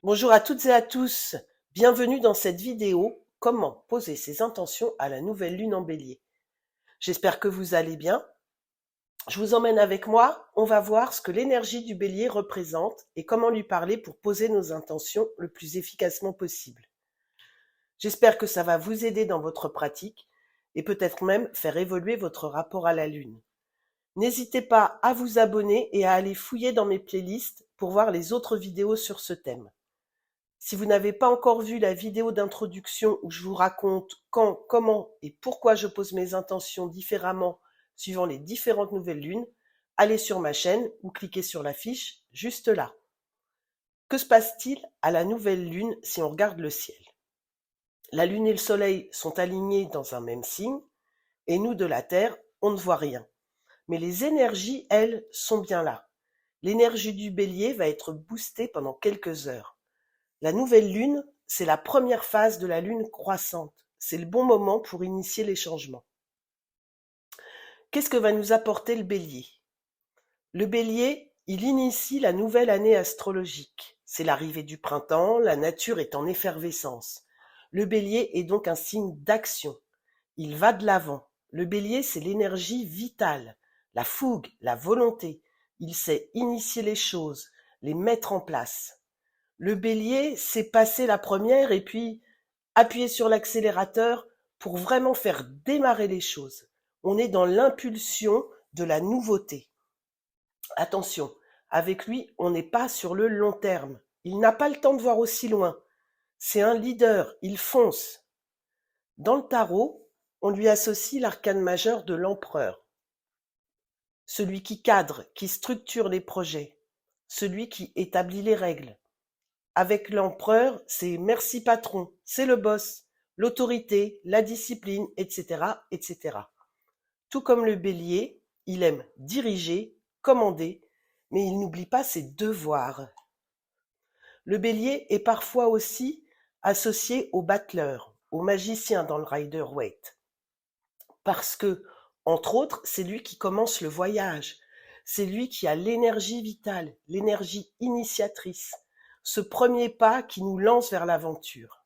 Bonjour à toutes et à tous, bienvenue dans cette vidéo Comment poser ses intentions à la nouvelle lune en bélier. J'espère que vous allez bien. Je vous emmène avec moi, on va voir ce que l'énergie du bélier représente et comment lui parler pour poser nos intentions le plus efficacement possible. J'espère que ça va vous aider dans votre pratique et peut-être même faire évoluer votre rapport à la lune. N'hésitez pas à vous abonner et à aller fouiller dans mes playlists pour voir les autres vidéos sur ce thème. Si vous n'avez pas encore vu la vidéo d'introduction où je vous raconte quand, comment et pourquoi je pose mes intentions différemment suivant les différentes nouvelles lunes, allez sur ma chaîne ou cliquez sur la fiche juste là. Que se passe-t-il à la nouvelle lune si on regarde le ciel? La lune et le soleil sont alignés dans un même signe et nous de la Terre, on ne voit rien. Mais les énergies, elles, sont bien là. L'énergie du bélier va être boostée pendant quelques heures. La nouvelle lune, c'est la première phase de la lune croissante. C'est le bon moment pour initier les changements. Qu'est-ce que va nous apporter le bélier? Le bélier, il initie la nouvelle année astrologique. C'est l'arrivée du printemps, la nature est en effervescence. Le bélier est donc un signe d'action. Il va de l'avant. Le bélier, c'est l'énergie vitale, la fougue, la volonté. Il sait initier les choses, les mettre en place. Le bélier, c'est passer la première et puis appuyer sur l'accélérateur pour vraiment faire démarrer les choses. On est dans l'impulsion de la nouveauté. Attention, avec lui, on n'est pas sur le long terme. Il n'a pas le temps de voir aussi loin. C'est un leader, il fonce. Dans le tarot, on lui associe l'arcane majeur de l'empereur. Celui qui cadre, qui structure les projets, celui qui établit les règles. Avec l'empereur, c'est merci patron, c'est le boss, l'autorité, la discipline, etc., etc. Tout comme le bélier, il aime diriger, commander, mais il n'oublie pas ses devoirs. Le bélier est parfois aussi associé au battleur, au magicien dans le Rider-Waite. Parce que, entre autres, c'est lui qui commence le voyage. C'est lui qui a l'énergie vitale, l'énergie initiatrice. Ce premier pas qui nous lance vers l'aventure.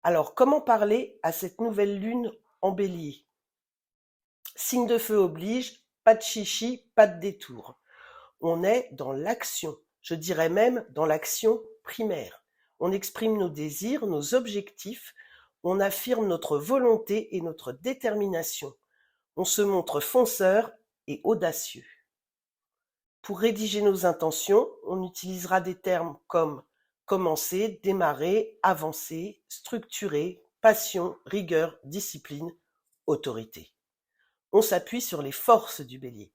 Alors, comment parler à cette nouvelle lune en bélier? Signe de feu oblige, pas de chichi, pas de détour. On est dans l'action, je dirais même dans l'action primaire. On exprime nos désirs, nos objectifs, on affirme notre volonté et notre détermination. On se montre fonceur et audacieux. Pour rédiger nos intentions, on utilisera des termes comme commencer, démarrer, avancer, structurer, passion, rigueur, discipline, autorité. On s'appuie sur les forces du bélier.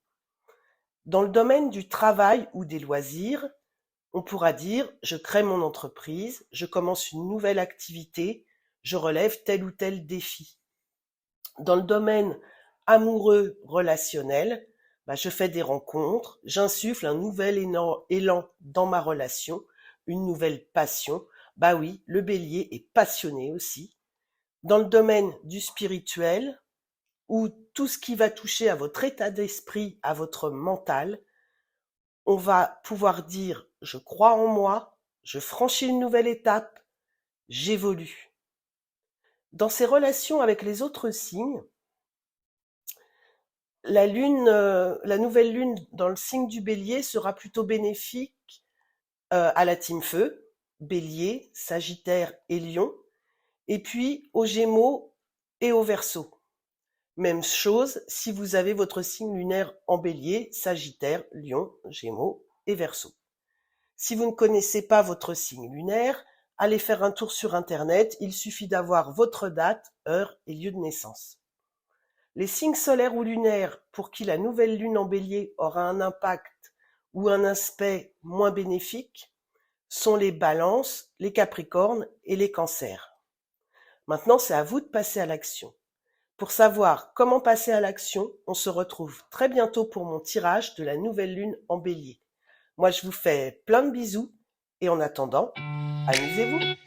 Dans le domaine du travail ou des loisirs, on pourra dire « je crée mon entreprise, je commence une nouvelle activité, je relève tel ou tel défi ». Dans le domaine amoureux, relationnel, je fais des rencontres, j'insuffle un nouvel élan dans ma relation, une nouvelle passion. Oui, le bélier est passionné aussi. Dans le domaine du spirituel, ou tout ce qui va toucher à votre état d'esprit, à votre mental, on va pouvoir dire « je crois en moi, je franchis une nouvelle étape, j'évolue ». Dans ses relations avec les autres signes, la nouvelle lune dans le signe du bélier sera plutôt bénéfique à la team feu, bélier, sagittaire et lion, et puis aux gémeaux et aux verseaux. Même chose si vous avez votre signe lunaire en bélier, sagittaire, lion, gémeaux et verseau. Si vous ne connaissez pas votre signe lunaire, allez faire un tour sur internet, il suffit d'avoir votre date, heure et lieu de naissance. Les signes solaires ou lunaires pour qui la nouvelle lune en bélier aura un impact ou un aspect moins bénéfique sont les balances, les capricornes et les cancers. Maintenant, c'est à vous de passer à l'action. Pour savoir comment passer à l'action, on se retrouve très bientôt pour mon tirage de la nouvelle lune en bélier. Moi, je vous fais plein de bisous et en attendant, amusez-vous!